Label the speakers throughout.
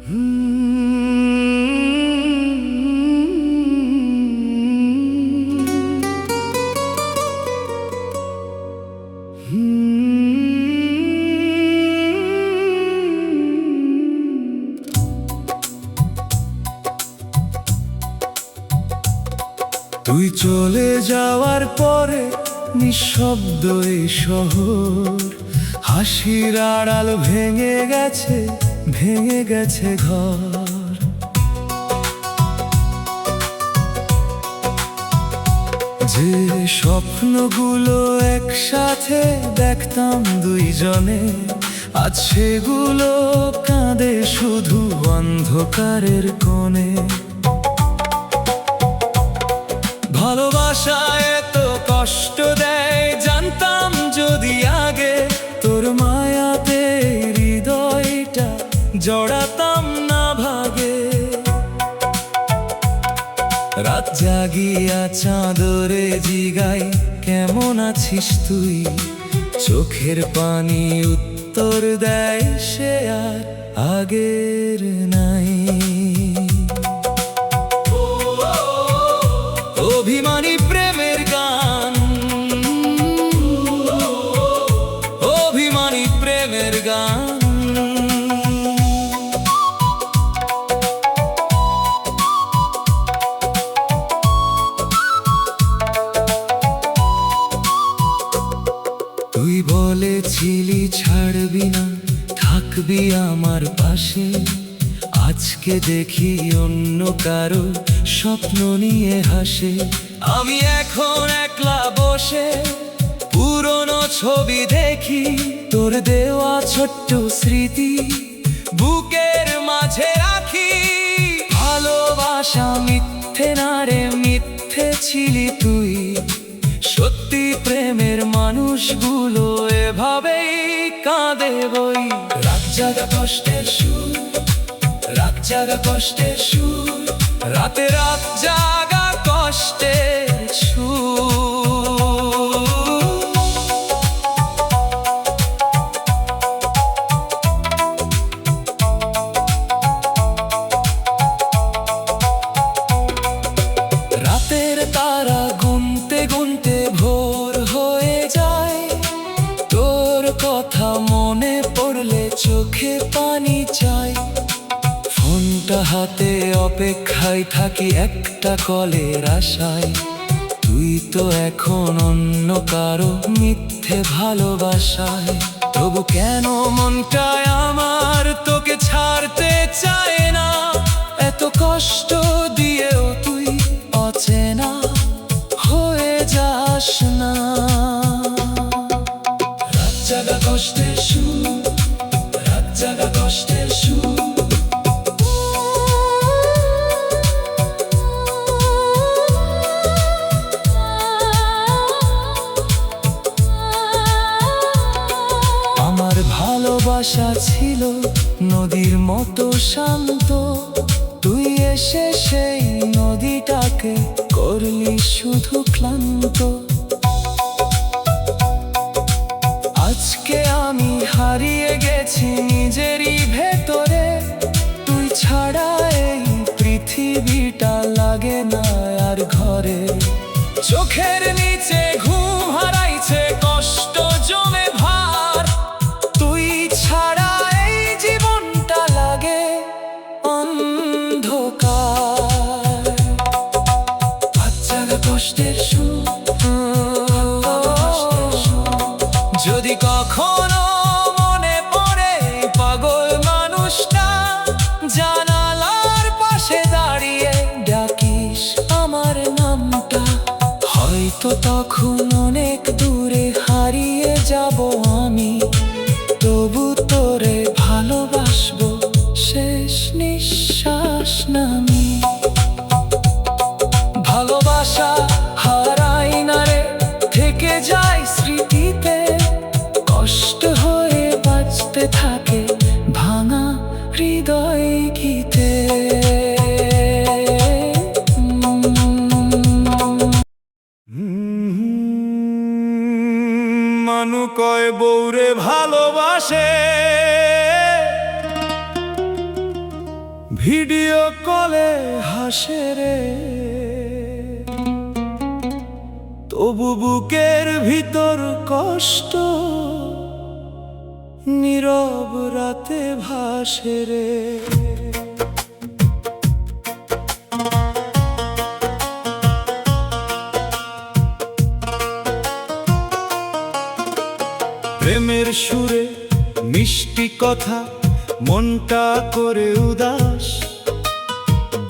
Speaker 1: তুই চলে যাওয়ার পরে নিঃশব্দ এই শহর, হাসির আড়াল ভেঙে গেছে ঘর। যে স্বপ্নগুলো একসাথে দেখতাম দুইজনে, আজ সেগুলো কাঁদে শুধু অন্ধকারের কোণে। ভালোবাসা এত কষ্ট দেয়, জানতাম যদি আগে তোর মায়াতে হৃদয়টা জড়াতাম না ভাগে। রাত জাগিয়া চাঁদরে জিগাই কেমন আছিস তুই, চোখের পানি উত্তর দেয় সে আর আগের নাই। অভিমানী প্রেমের গান, অভিমানী প্রেমের গান। তুই বলেছিলি ছাড়বি না, থাকবি আমার পাশে। আজকে দেখি অন্য কারো স্বপ্ন নিয়ে হাসে। আমি এখন একলা বসে পুরনো ছবি দেখি, তোর দেওয়া ছোট্ট স্মৃতি বুকের মাঝে রাখি। ভালোবাসা মিথ্যে না রে, মিথ্যে ছিলি তুই। সত্যি প্রেমের মানুষগুলো এভাবেই কাঁদে বই। রাত জাগা কষ্টের সুর, রাত জাগা কষ্টের সুর, রাতে রাত জাগা কষ্টের সুর। রাতের তারা গুনতে গুনতে ভোর হয়ে যায়, তোর কথা মনে পড়লে চোখে পানি চাই। ফোনটা হাতে অপেক্ষায় থাকি একটা কলের আশায়। তুই তো এখন অন্য কারো মিথ্যে ভালোবাসায়। তবু কেন মনটায় আমার তোকে ছাড়তে চায় না, এত কষ্ট দিয়েও তুই অচেনা হয়ে যাস না। রাত জাগা কষ্টের সুর, রাত জাগা কষ্টের সুর। আমার ভালোবাসা ছিল নদীর মতো শান্ত, তুই এসে সেই নদীটাকে করলি শুধু ক্লান্ত। আজকে আমি হারিয়ে গেছি নিজেরই ভেতরে, তুই ছাড়া এই পৃথিবীটা লাগে না আর ঘরে। চোখের নিচে ঘুম হারাইছে, কষ্ট জমে ভার, তুই ছাড়া এই জীবনটা লাগে অন্ধকার। রাত জাগা কষ্টের সুর, যদি কখনো মনে পড়ে পাগল মানুষটা, জানালার পাশে দাঁড়িয়ে ডাকিস আমার নামটা। হয়তো তখন অনেক দূরে হারিয়ে যাব আমি, তবু তোরে ভালোবাসবো শেষ নিঃশ্বাস নামি। ভালোবাসা হারাই না রে, থেকে যায় স্মৃতিতে, কষ্ট হয়ে বাঁচতে থাকে ভাঙা হৃদয় গীতে। মানু কয় বউ বউরে ভালোবাসে ভিডিও কলে হাসে রে, তবু বুকের ভিতর কষ্ট নীরব রাতে ভাসে রে। প্রেমের সুরে মিষ্টি কথা মনটা করে উদাস,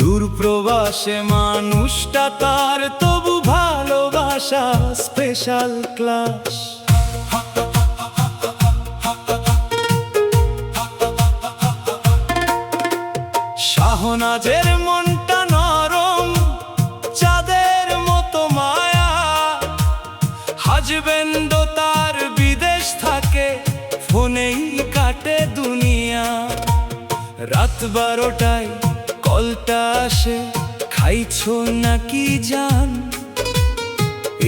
Speaker 1: দূর প্রবাসে মানুষটা তার তবু ভালোবাসা স্পেশাল ক্লাস। শাহনাজের মনটা নরম চাঁদের মতো মায়া, হাজবেন্ড তার বিদেশ থাকে ফোনেই কাটে দুনিয়া। রাত 12টায় কলটা আসে, খাইছো নাকি জান,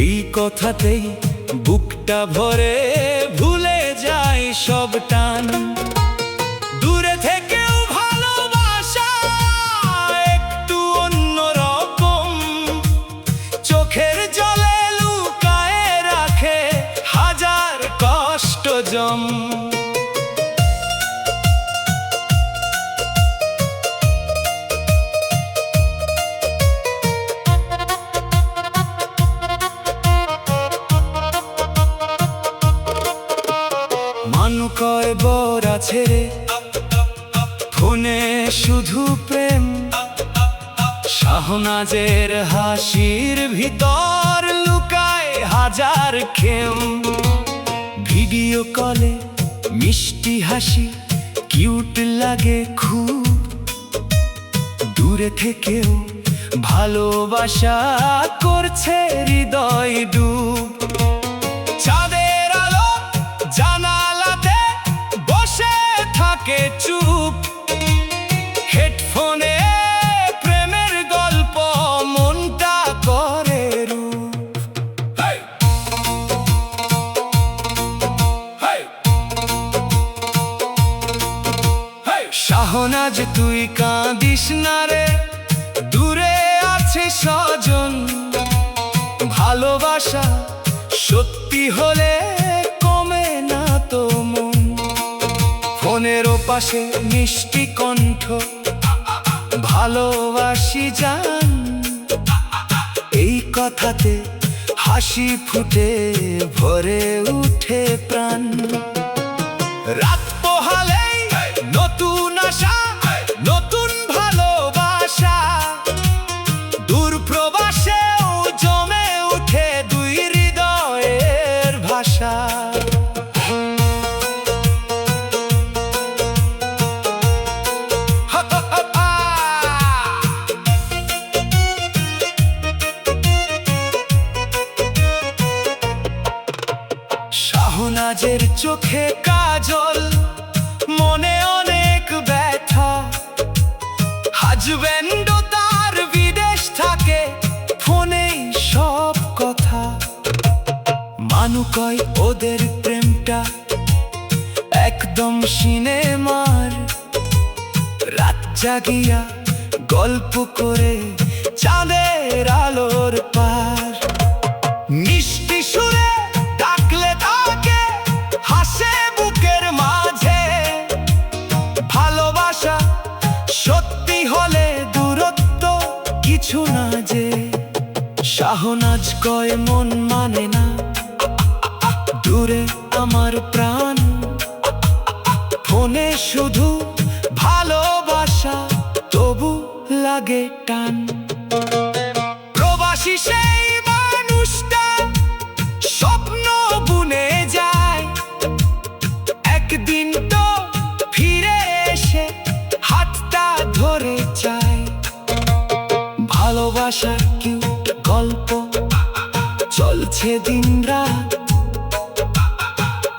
Speaker 1: এই কথাতেই বুকটা ভরে ভুলে যায় সব টান। দূরে থেকেও ভালোবাসা একটু অন্যরকম, চোখের জলে লুকায়ে রাখে হাজার কষ্ট জম। মানু কয় বর আছে রে, ফোনে শুধু প্রেম। শাহনাজের হাসির ভিতর লুকায় হাজার খেম। ভিডিও কলে মিষ্টি হাসি কিউট লাগে খুব, দূরে থেকেও ভালোবাসা করছে হৃদয় ডুব। চাঁদের আলো জানালাতে বসে থাকে চুপ, হেডফোনে প্রেমের গল্প মনটা করে রূপ। শাহনাজ তুই কাঁদিস না রে, দূরে আছে স্বজন। ভালোবাসা সত্যি হলে কমে না তো মন। ফোনের ওপাশে মিষ্টি কণ্ঠ ভালোবাসি জান, এই কথাতে হাসি ফুটে ভরে উঠে প্রাণ। রাত পোহালেই নতুন আশা নতুন ভালোবাসা, দূর প্রবাসেও জমে উঠে দুই হৃদয়ের ভাষা। শাহনাজের চোখে কাজল, মনে অনেক ব্যথা, হাজবেন্ড তার বিদেশ থাকে ফোনেই সব কথা। মানু কয় ওদের প্রেমটা একদম সিনেমার, রাত জাগিয়া গল্প করে চাঁদের আলোর পার। মিষ্টি সুরে ডাকলে তাকে হাসে বুকের মাঝে, ভালোবাসা সত্যি হলে দূরত্ব কিছু না যে। শাহনাজ কয় মন মানে না, দূরে আমার প্রাণ, ফোনে শুধু ভালোবাসা তবু লাগে টান। প্রবাসী সেই মানুষটা স্বপ্ন বুনে যায়, একদিন তো ফিরে এসে হাতটা ধরে চায়। ভালোবাসার কিউট গল্প চলছে দিন রাত,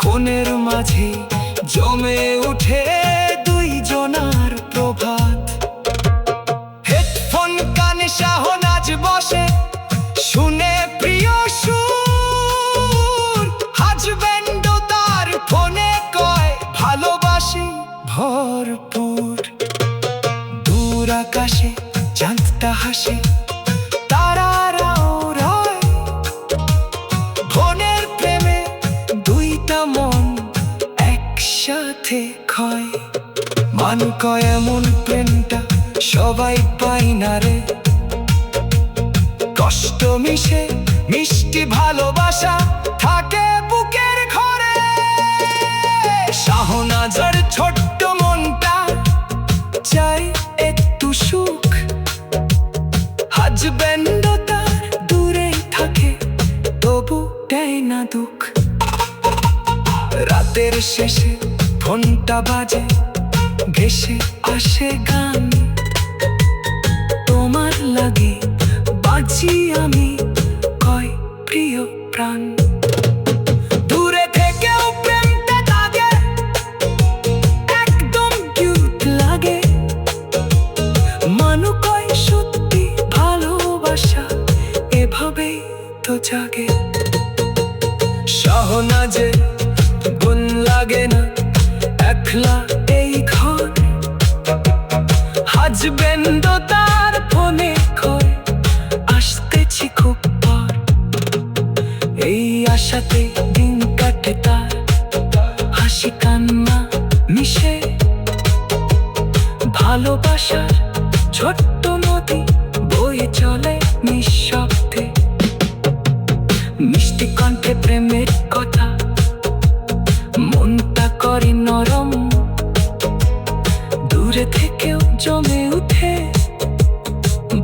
Speaker 1: কোণের মাঝে জমে উঠে দুই জনার প্রভাত। হেডফোন কানে শাহনাজ বসে শুনে প্রিয় সুর, হাজবেন্ড তার ফোনে কয় ভালোবাসি ভরপুর। দূর দূর আকাশে চাঁদটা হাসে, তারারাও রয়। মনের প্রেমে দুইটা মন একসাথে ক্ষয়। মান কয় এমন প্রেমটা সবাই পাই না রে। কষ্ট মিশে মিষ্টি ভালোবাসা থাকে বুকের ঘরে। শাহনাজের ছোট্ট মনটা চাই একটু সুখ, হাজবেন্ড তার দূরেই থাকে তবু দেয় না দুঃখ। রাতের শেষে ফোনটা বাজে, ঘেসে আসে গান, তোমার লাগে বাঁচি আমি, কয় প্রিয় প্রাণ। দূরে থেকেও প্রেমটা লাগে, একদম কিউট লাগে। মানু কয় সত্যি ভালোবাসা এভাবেই তো জাগে। শাহনাজে গুণ লাগে না একলা এই ঘর, হাজবেন্ড তার ফোনে কয় আসতেছি খুব পর। এই আশাতে দিন কাটে তার, হাসি কান্না মিশে। ভালোবাসার ছোট্ট নদী বয়ে চলে নিঃশব্দে। মিষ্টি কণ্ঠে প্রেমের কথা মনটা করে নরম, দূরে থেকেও জমে উঠে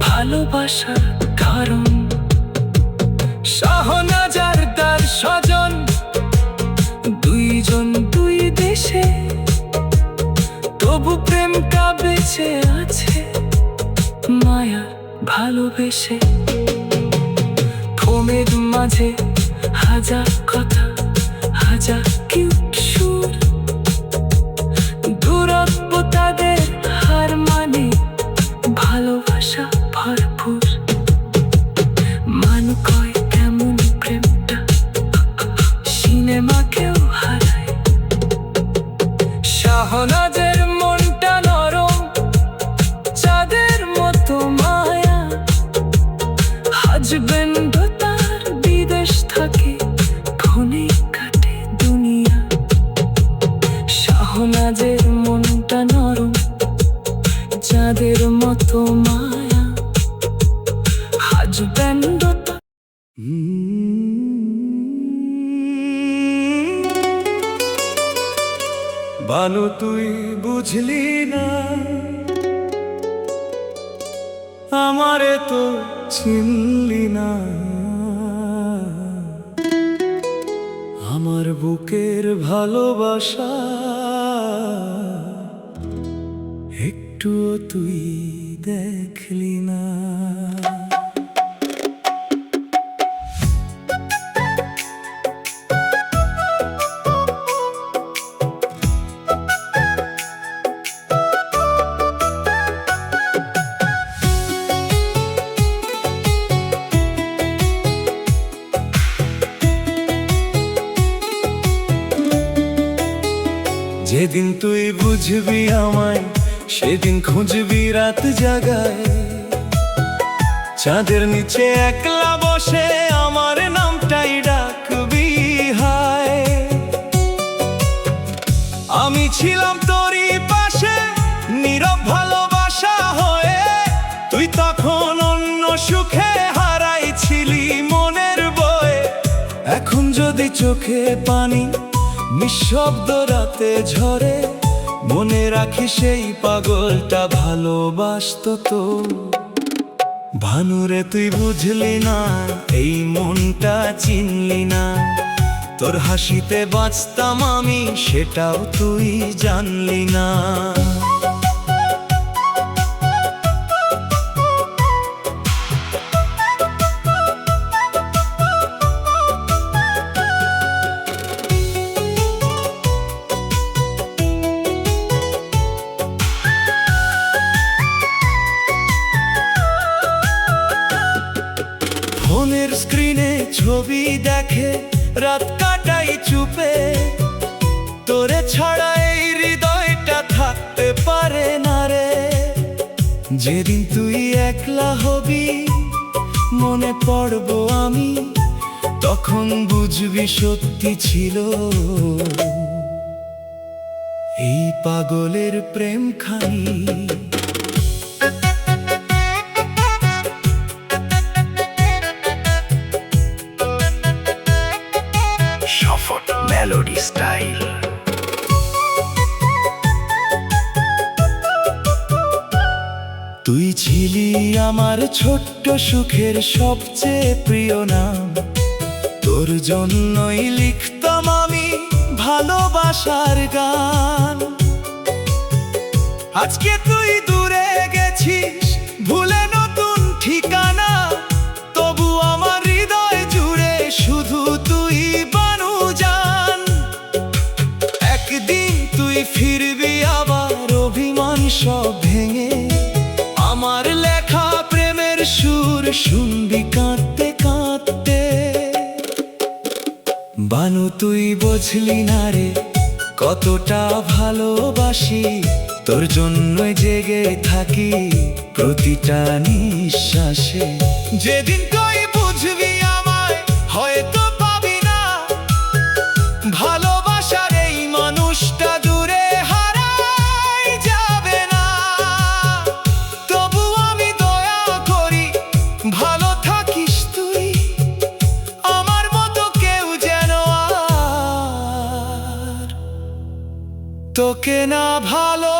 Speaker 1: ভালোবাসার কারণ। শাহনাজার তার স্বজন দুইজন দুই দেশে, তবু প্রেমটা বেঁচে আছে মায়া ভালোবেসে। ফোনের মাঝে হাজার কথা, হাজার কিউট সুর, দূরত্ব তাদের হার মানে ভালোবাসা ভরপুর। মান কয় কেমন প্রেমটা সিনেমাকেও হারায়। শাহনাজের মনটা নরম চাঁদের মতো মায়া, হাজবেন্ড তার বিদেশ থাকে ফোনে কাটে দুনিয়া। শাহনাজের মনটা নরম চাঁদের মতো মায়া, হাজবেন্ড তার।
Speaker 2: বানু তুই বুঝলি না, আমারে তো চিনলি না। আমার বুকের ভালোবাসা একটুও তুই দেখলি না। যেদিন তুই বুঝবি আমায়, সেদিন খুঁজবি রাত জাগায়। চাঁদের নিচে একলা বসে আমার নামটাই ডাকবি হায়। আমি ছিলাম তোরই পাশে নীরব ভালোবাসা হয়ে, তুই তখন অন্য সুখে হারাইছিলি মনের বয়ে। এখন যদি চোখে পানি নিঃশব্দ রাতে ঝরে, মনে রাখি সেই পাগলটা ভালোবাসতো তো। ভানুরে তুই বুঝলি না, এই মনটা চিনলি না। তোর হাসিতে বাঁচতাম আমি, সেটাও তুই জানলি না। ফোনের স্ক্রিনে ছবি দেখে রাত কাটাই চুপে, তোরে ছাড়া এই হৃদয়টা থাকতে পারে না রে। যেদিন তুই একলা হবি মনে পড়ব আমি, তখন বুঝবি সত্যি ছিল এই পাগলের প্রেম খানি। Soft melody style. তুই ছিলি আমার ছোট্ট সুখের সবচেয়ে প্রিয় নাম, তোর জন্যই লিখতাম আমি ভালোবাসার গান। আজকে তুই দূরে গেছিস ভুলে নতুন ঠিকানা, তবু আমার হৃদয় জুড়ে শুধু তুই বানু জান। একদিন তুই ফিরবি আবার অভিমান সব ভেঙে, আমার লেখা প্রেমের সুর শুনবি কাঁদতে কাঁদতে। বানু তুই বুঝলি না রে কতটা ভালোবাসি, তোর জন্যই জেগে থাকি প্রতিটা নিঃশ্বাসে। যেদিন তুই বুঝবি আমায় হয়তো পাবি না, ভালোবাসার এই মানুষটা দূরে হারাই যাবে না। তবু আমি দয়া করি ভালো থাকিস তুই, আমার মতো কেউ যেন আর তোকে না ভালো